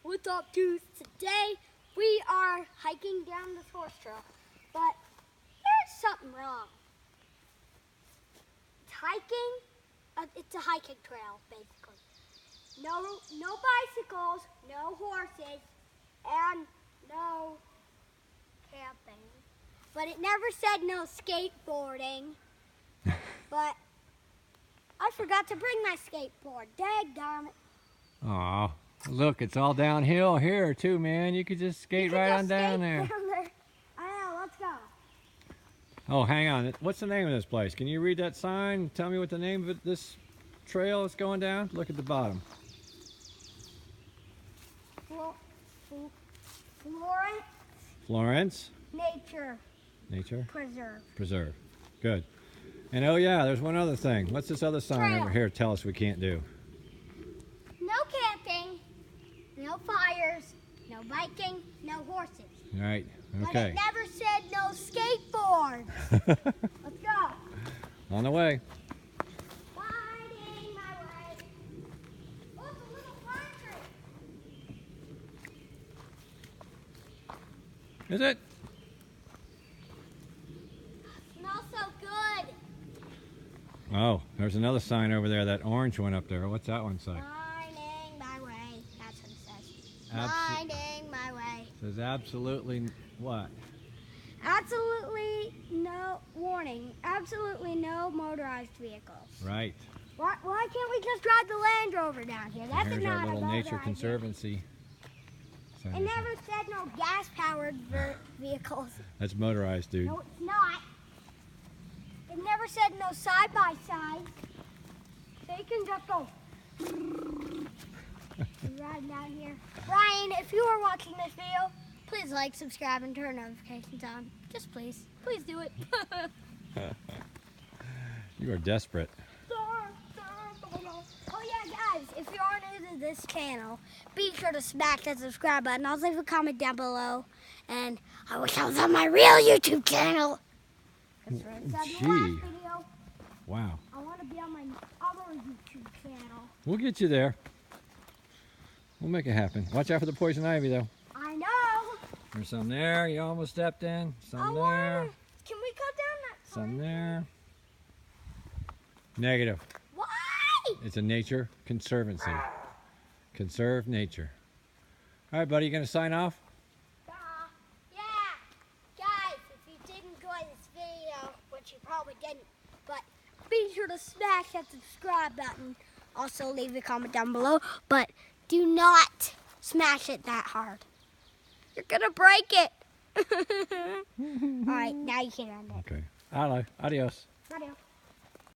What's up, dudes? Today we are hiking down this horse trail, but there's something wrong. It's a hiking trail, basically. No bicycles, no horses, and no camping. But it never said no skateboarding. But I forgot to bring my skateboard. Daggone it. Aw, look, it's all downhill here too, man. You could just skate right on down there. I know, let's go. Oh, hang on. What's the name of this place? Can you read that sign? Tell me what the name of this trail is going down. Look at the bottom. Florence. Florence. Nature. Preserve. Good. And oh yeah, there's one other thing. What's this other sign Trail. over here tell us we can't do? No camping, no fires, no biking, no horses. Right. But Okay. it never said no skateboard. Let's go. On the way. Finding my way. Oh, it's a little pine tree. Is it? Smells so good. Oh, there's another sign over there. That orange one up there. What's that one say? Finding my way. That's what it says. Abso- Finding my way. Says absolutely what? Absolutely no warning. Absolutely no motorized vehicles. Right. Why can't we just drive the Land Rover down here? That's Here's not our little a nature motorized conservancy. vehicle. It never said no gas-powered vehicles. That's motorized, dude. No, it's not. It never said no side-by-side. They can just go riding down here. Ryan, if you are watching this video, please like, subscribe, and turn notifications on. Just please. Please do it. You are desperate. Oh yeah, guys, if you are new to this channel, be sure to smack that subscribe button. I'll leave a comment down below. And I wish I was on my real YouTube channel. That's right. So the last video, Wow. I want to be on my other YouTube channel. We'll get you there. We'll make it happen. Watch out for the poison ivy, though. I know. There's some there. You almost stepped in. Some there. Can we cut down that Some sign? there. Negative. Why? It's a nature conservancy. Conserve nature. All right, buddy. You going to sign off? Yeah. Guys, if you did enjoy this video, which you probably didn't, but be sure to smash that subscribe button. Also, leave a comment down below, but do not smash it that hard. You're going to break it. All right, now you can end it. Okay. Adios. Adios.